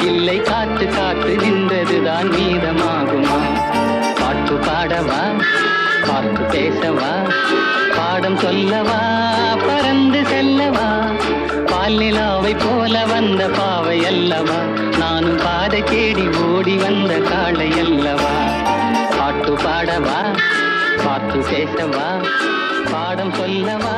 இல்லை காத்து காத்து நின்றதுதான் மீதமாகுமா? பாட்டு பாடவா, பார்த்து பேசவா, பாடம் சொல்லவா, பறந்து செல்லவா? பால் நிலாவை போல வந்த பாவை அல்லவா, நானும் பாதை தேடி ஓடி வந்த காளை அல்லவா? பாட்டு பாடவா, பார்த்து பேசவா, பாடம் சொல்லவா?